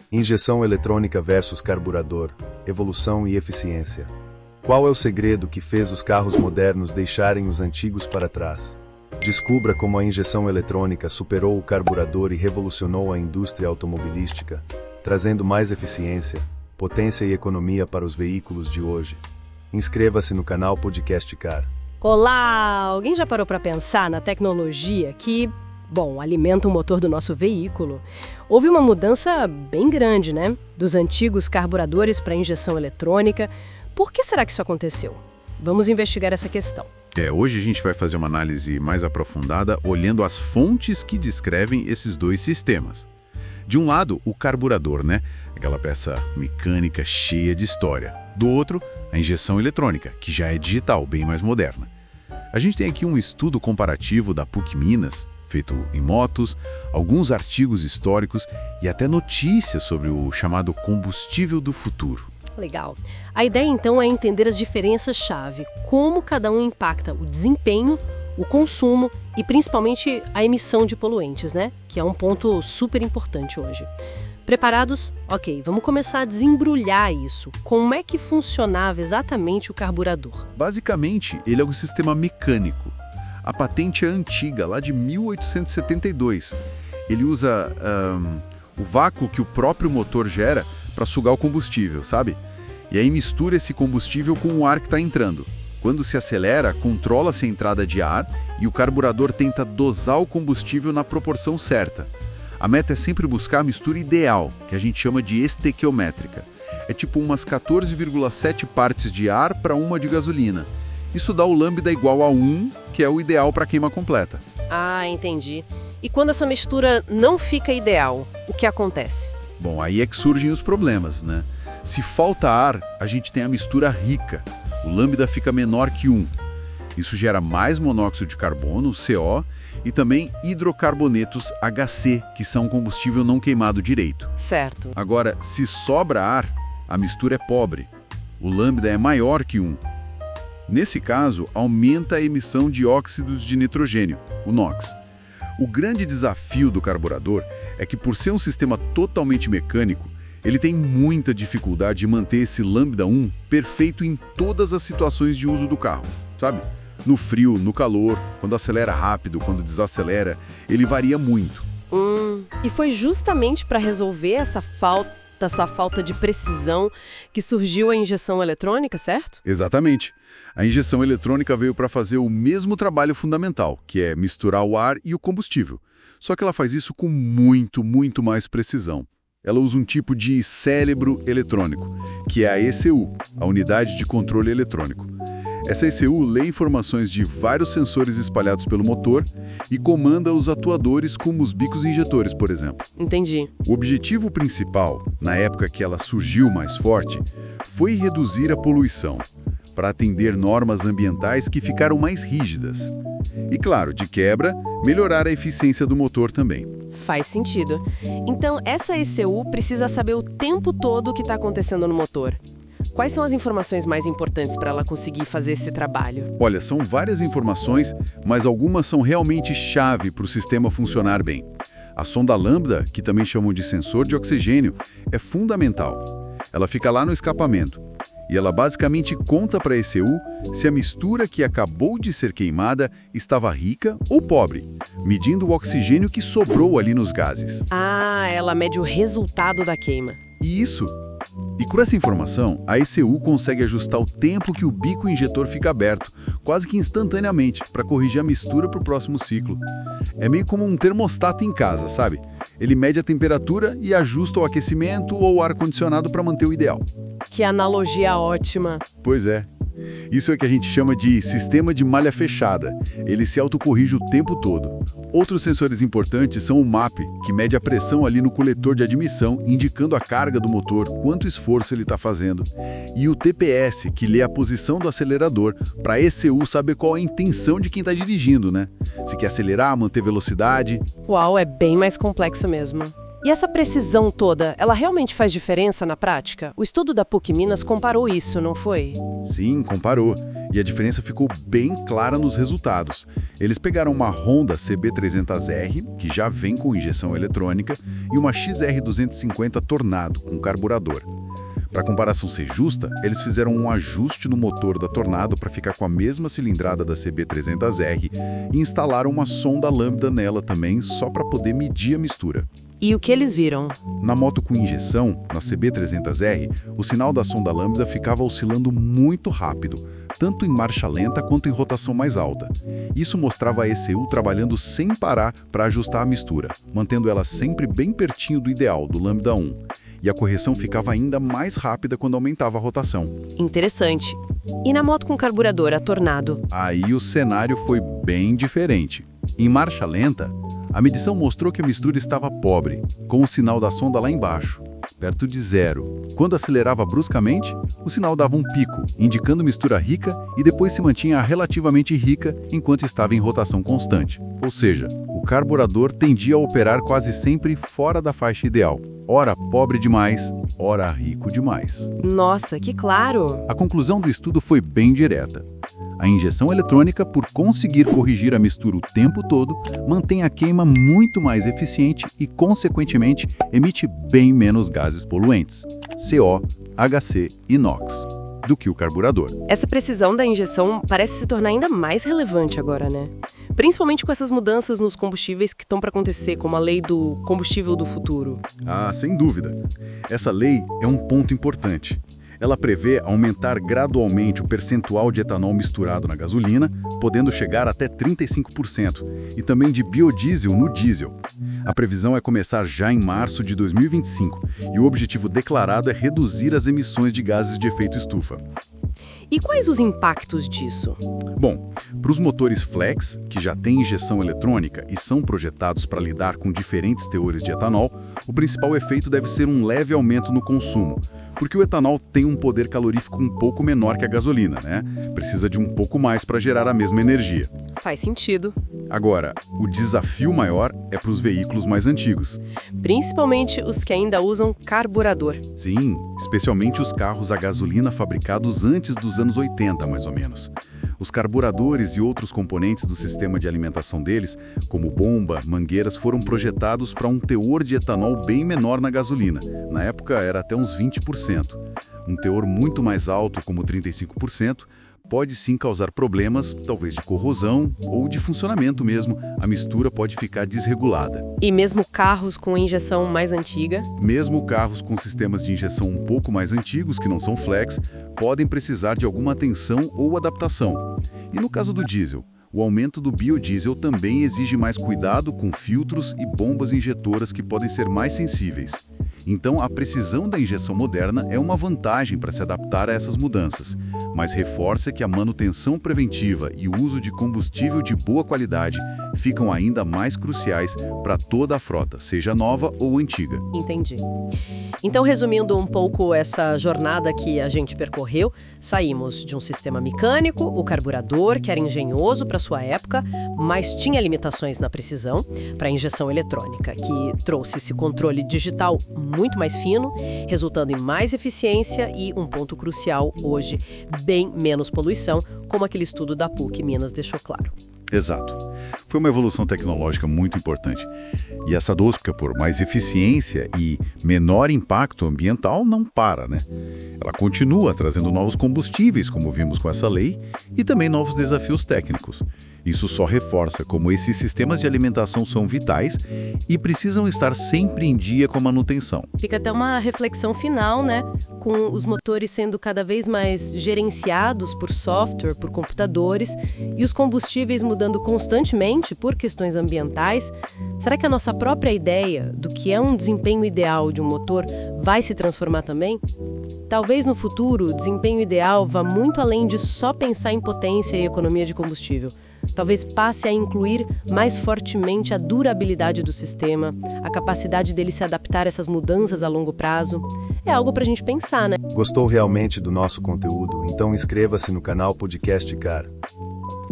Injeção eletrônica versus carburador, evolução e eficiência. Qual é o segredo que fez os carros modernos deixarem os antigos para trás? Descubra como a injeção eletrônica superou o carburador e revolucionou a indústria automobilística, trazendo mais eficiência, potência e economia para os veículos de hoje. Inscreva-se no canal Podcast Car. Olá! Alguém já parou para pensar na tecnologia que, alimenta o motor do nosso veículo? Houve uma mudança bem grande, né? Dos antigos carburadores para injeção eletrônica. Por que será que isso aconteceu? Vamos investigar essa questão. Hoje a gente vai fazer uma análise mais aprofundada olhando as fontes que descrevem esses dois sistemas. De um lado, o carburador, né? Aquela peça mecânica cheia de história. Do outro, a injeção eletrônica, que já é digital, bem mais moderna. A gente tem aqui um estudo comparativo da PUC Minas, feito em motos, alguns artigos históricos e até notícias sobre o chamado combustível do futuro. Legal. A ideia, então, é entender as diferenças-chave, como cada um impacta o desempenho, o consumo e, principalmente, a emissão de poluentes, né? Que é um ponto super importante hoje. Preparados? Ok, vamos começar a desembrulhar isso. Como é que funcionava exatamente o carburador? Basicamente, ele é um sistema mecânico. A patente é antiga, lá de 1872. Ele usa o vácuo que o próprio motor gera para sugar o combustível, sabe? E aí mistura esse combustível com o ar que está entrando. Quando se acelera, controla-se a entrada de ar e o carburador tenta dosar o combustível na proporção certa. A meta é sempre buscar a mistura ideal, que a gente chama de estequiométrica. É tipo umas 14,7 partes de ar para uma de gasolina. Isso dá o lambda igual a 1, que é o ideal para queima completa. Ah, entendi. E quando essa mistura não fica ideal, o que acontece? Bom, aí é que surgem os problemas, né? Se falta ar, a gente tem a mistura rica. O lambda fica menor que 1. Isso gera mais monóxido de carbono, CO, e também hidrocarbonetos HC, que são combustível não queimado direito. Certo. Agora, se sobra ar, a mistura é pobre. O lambda é maior que 1. Nesse caso, aumenta a emissão de óxidos de nitrogênio, o NOx. O grande desafio do carburador é que, por ser um sistema totalmente mecânico, ele tem muita dificuldade de manter esse lambda 1 perfeito em todas as situações de uso do carro, sabe? No frio, no calor, quando acelera rápido, quando desacelera, ele varia muito. E foi justamente para resolver essa falta de precisão que surgiu a injeção eletrônica, certo? Exatamente. A injeção eletrônica veio para fazer o mesmo trabalho fundamental, que é misturar o ar e o combustível. Só que ela faz isso com muito mais precisão. Ela usa um tipo de cérebro eletrônico, que é a ECU, a Unidade de Controle Eletrônico. Essa ECU lê informações de vários sensores espalhados pelo motor e comanda os atuadores como os bicos injetores, por exemplo. Entendi. O objetivo principal, na época que ela surgiu mais forte, foi reduzir a poluição, para atender normas ambientais que ficaram mais rígidas. E claro, de quebra, melhorar a eficiência do motor também. Faz sentido. Então, essa ECU precisa saber o tempo todo o que está acontecendo no motor. Quais são as informações mais importantes para ela conseguir fazer esse trabalho? Olha, são várias informações, mas algumas são realmente chave para o sistema funcionar bem. A sonda lambda, que também chamam de sensor de oxigênio, é fundamental. Ela fica lá no escapamento. E ela basicamente conta para a ECU se a mistura que acabou de ser queimada estava rica ou pobre, medindo o oxigênio que sobrou ali nos gases. Ah, ela mede o resultado da queima. E com essa informação, a ECU consegue ajustar o tempo que o bico injetor fica aberto, quase que instantaneamente, para corrigir a mistura para o próximo ciclo. É meio como um termostato em casa, sabe? Ele mede a temperatura e ajusta o aquecimento ou o ar-condicionado para manter o ideal. Que analogia ótima. Pois é. Isso é que a gente chama de sistema de malha fechada. Ele se autocorrige o tempo todo. Outros sensores importantes são o MAP, que mede a pressão ali no coletor de admissão, indicando a carga do motor, quanto esforço ele está fazendo. E o TPS, que lê a posição do acelerador, para a ECU saber qual a intenção de quem está dirigindo, né? Se quer acelerar, manter velocidade. Uau, é bem mais complexo mesmo. E essa precisão toda, ela realmente faz diferença na prática? O estudo da PUC Minas comparou isso, não foi? Sim, comparou. E a diferença ficou bem clara nos resultados. Eles pegaram uma Honda CB300R, que já vem com injeção eletrônica, e uma XR250 Tornado, com carburador. Para a comparação ser justa, eles fizeram um ajuste no motor da Tornado para ficar com a mesma cilindrada da CB300R e instalaram uma sonda lambda nela também, só para poder medir a mistura. E o que eles viram? Na moto com injeção, na CB300R, o sinal da sonda lambda ficava oscilando muito rápido, tanto em marcha lenta quanto em rotação mais alta. Isso mostrava a ECU trabalhando sem parar para ajustar a mistura, mantendo ela sempre bem pertinho do ideal, do lambda 1. E a correção ficava ainda mais rápida quando aumentava a rotação. Interessante. E na moto com carburador, a Tornado? Aí o cenário foi bem diferente. Em marcha lenta, a medição mostrou que a mistura estava pobre, com o sinal da sonda lá embaixo, perto de zero. Quando acelerava bruscamente, o sinal dava um pico, indicando mistura rica e depois se mantinha relativamente rica enquanto estava em rotação constante. Ou seja, o carburador tendia a operar quase sempre fora da faixa ideal. Ora pobre demais, ora rico demais. Nossa, que claro! A conclusão do estudo foi bem direta. A injeção eletrônica, por conseguir corrigir a mistura o tempo todo, mantém a queima muito mais eficiente e, consequentemente, emite bem menos gases poluentes, CO, HC e NOx, do que o carburador. Essa precisão da injeção parece se tornar ainda mais relevante agora, né? Principalmente com essas mudanças nos combustíveis que estão para acontecer, como a lei do combustível do futuro. Ah, sem dúvida. Essa lei é um ponto importante. Ela prevê aumentar gradualmente o percentual de etanol misturado na gasolina, podendo chegar até 35%, e também de biodiesel no diesel. A previsão é começar já em março de 2025, e o objetivo declarado é reduzir as emissões de gases de efeito estufa. E quais os impactos disso? Bom, para os motores flex, que já têm injeção eletrônica e são projetados para lidar com diferentes teores de etanol, o principal efeito deve ser um leve aumento no consumo, porque o etanol tem um poder calorífico um pouco menor que a gasolina, né? Precisa de um pouco mais para gerar a mesma energia. Faz sentido. Agora, o desafio maior é para os veículos mais antigos. Principalmente os que ainda usam carburador. Sim, especialmente os carros a gasolina fabricados antes dos anos 80, mais ou menos. Os carburadores e outros componentes do sistema de alimentação deles, como bomba, mangueiras, foram projetados para um teor de etanol bem menor na gasolina. Na época era até uns 20%. Um teor muito mais alto, como 35%, pode sim causar problemas, talvez de corrosão ou de funcionamento mesmo. A mistura pode ficar desregulada. E mesmo carros com injeção mais antiga? Mesmo carros com sistemas de injeção um pouco mais antigos, que não são flex, podem precisar de alguma atenção ou adaptação. E no caso do diesel, o aumento do biodiesel também exige mais cuidado com filtros e bombas injetoras que podem ser mais sensíveis. Então, a precisão da injeção moderna é uma vantagem para se adaptar a essas mudanças, mas reforça que a manutenção preventiva e o uso de combustível de boa qualidade ficam ainda mais cruciais para toda a frota, seja nova ou antiga. Entendi. Então, resumindo um pouco essa jornada que a gente percorreu, saímos de um sistema mecânico, o carburador, que era engenhoso para sua época, mas tinha limitações na precisão, para a injeção eletrônica, que trouxe esse controle digital muito mais fino, resultando em mais eficiência e, um ponto crucial hoje, bem menos poluição, como aquele estudo da PUC Minas deixou claro. Exato. Foi uma evolução tecnológica muito importante. E essa busca por mais eficiência e menor impacto ambiental não para, né? Ela continua trazendo novos combustíveis, como vimos com essa lei, e também novos desafios técnicos. Isso só reforça como esses sistemas de alimentação são vitais e precisam estar sempre em dia com a manutenção. Fica até uma reflexão final, né? Com os motores sendo cada vez mais gerenciados por software, por computadores, e os combustíveis mudando constantemente por questões ambientais. Será que a nossa própria ideia do que é um desempenho ideal de um motor vai se transformar também? Talvez no futuro o desempenho ideal vá muito além de só pensar em potência e economia de combustível. Talvez passe a incluir mais fortemente a durabilidade do sistema, a capacidade dele se adaptar a essas mudanças a longo prazo. É algo para a gente pensar, né? Gostou realmente do nosso conteúdo? Então inscreva-se no canal Podcast Car.